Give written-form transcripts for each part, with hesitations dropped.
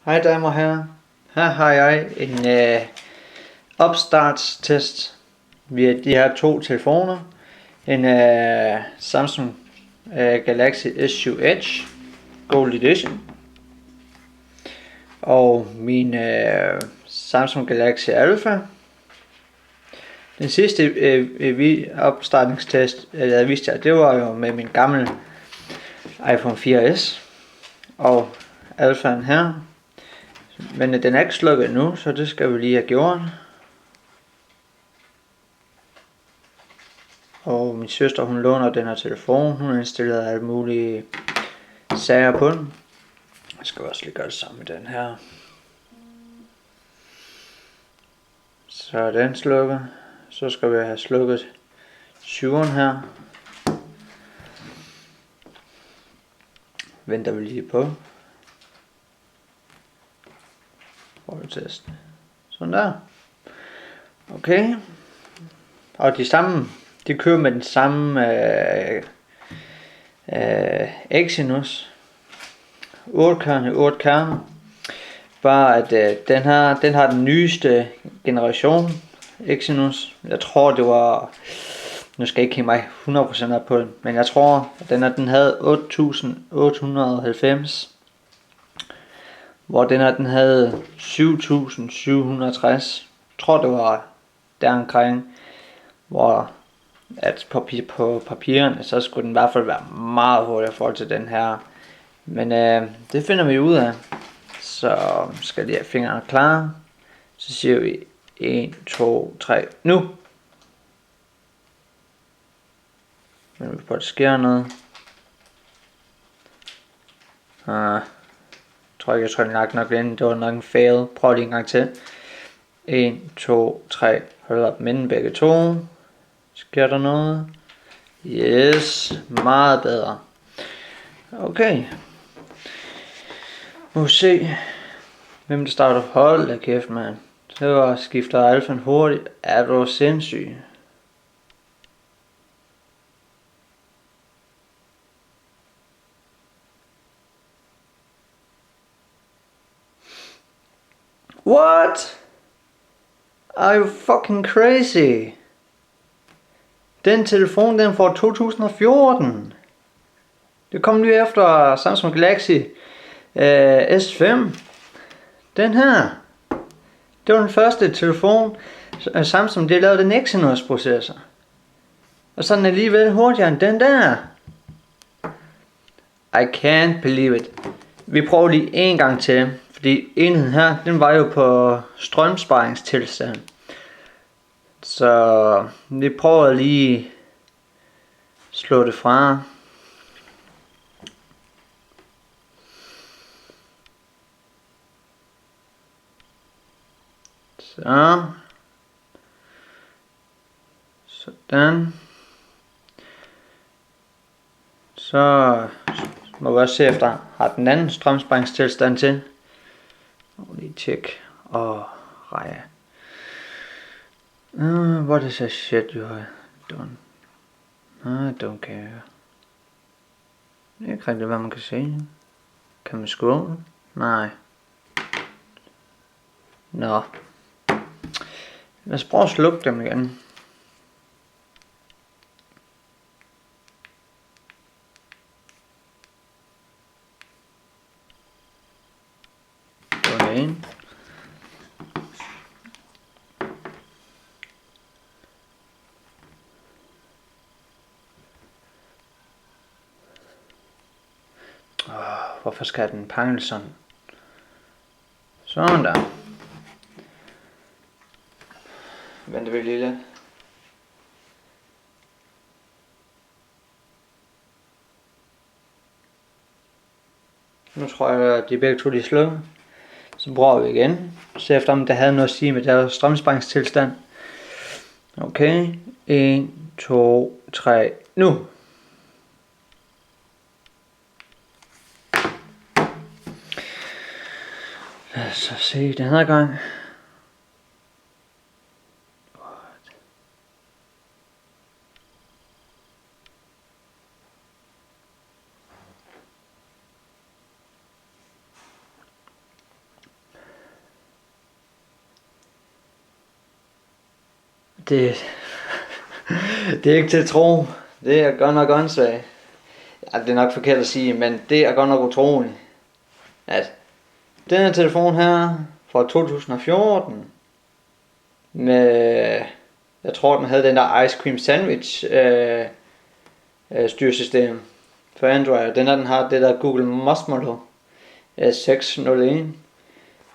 Hej damer og herrer. Her har jeg en opstartstest via de her to telefoner. En Samsung Galaxy S7 Edge Gold Edition og min Samsung Galaxy Alpha. Den sidste opstartningstest jeg viste jer, det var jo med min gamle iPhone 4S og Alphaen her. Men den er ikke slukket nu, så det skal vi lige have gjort. Og min søster, hun låner den her telefon. Hun har installeret alle mulige sager på den. Jeg skal også lige gøre det samme med den her. Så er den slukket. Så skal vi have slukket 7'eren her. Venter vi lige på. Test. Sådan der. Okay. Og de kører med den samme Exynos 8 kerner. Bare at den har den nyeste generation Exynos. Jeg tror det var, nu skal jeg ikke hænge mig 100% op på den, men jeg tror at den havde 8890, hvor den havde 7760. Jeg tror det var deromkring, hvor at på papirerne, så skulle den i hvert fald være meget hurtigere i forhold til den her. Men det finder vi ud af. Så skal jeg lige have fingrene klar. Så siger vi 1, 2, 3, nu! Men vi på at der sker noget. Jeg tror nok ind. Det var nok en fail. Prøv lige en gang til. 1, 2, 3. Hold op med begge to. Sker der noget? Yes. Meget bedre. Okay. Nu se. Hvem der starter? Hold da kæft, mand. Det var skifter Alphaen hurtigt. Er du sindssyg? What? Are you fucking crazy? Den telefon, den får 2014. Det kom lige efter Samsung Galaxy S5. Den her. Det var den første telefon, Samsung det lavede den Exynos processor. Og så er den alligevel hurtigere end den der. I can't believe it. Vi prøver lige en gang til. Fordi enheden her, den var jo på strømsparingstilstand. Så vi prøver lige slå det fra. Så. Sådan. Så må vi også se efter, har den anden strømsparingstilstand til. Og lige tjek og reje. What is that shit you have done? I don't care. Det er ikke rigtigt, hvad man kan se. Kan man scrolle? Nej. Nå. Lad os prøve at slukke dem igen. Okay. Hvorfor skal den pangle sådan? Sådan der. Venter vi lige lidt. Nu tror jeg, at de begge to de slukker. Så prøver vi igen. Se efter om det havde noget at sige med deres strømsparingstilstand. Okay. 1, 2, 3. Nu! Lad os så se den her gang. Det, det er ikke til at tro. Det er godt nok åndssvagt. Ja, det er nok forkert at sige, men det er godt nok utroligt, at den her telefon her fra 2014 med, jeg tror den havde den der Ice Cream Sandwich styresystem for Android. Den har det der Google Musmolo 601,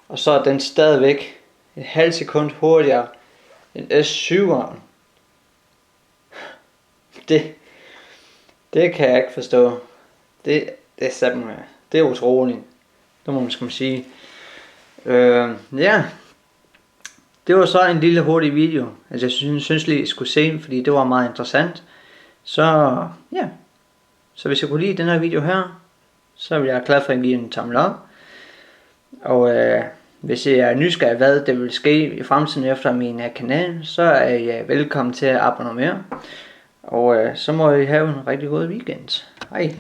og så er den stadigvæk et halvt sekund hurtigere end S7'eren. Det kan jeg ikke forstå. Det er simpelthen, det er utroligt. Det må man skal sige. Ja. Det var så en lille hurtig video. Altså jeg synes lige, jeg skulle se den, fordi det var meget interessant. Så ja. Så hvis jeg kunne lide den her video her, så vil jeg være glad for at give en tommel op. Og hvis I er nysgerrig, hvad det vil ske i fremtiden efter min kanal, så er I velkommen til at abonnere mere. Og så må I have en rigtig god weekend. Hej.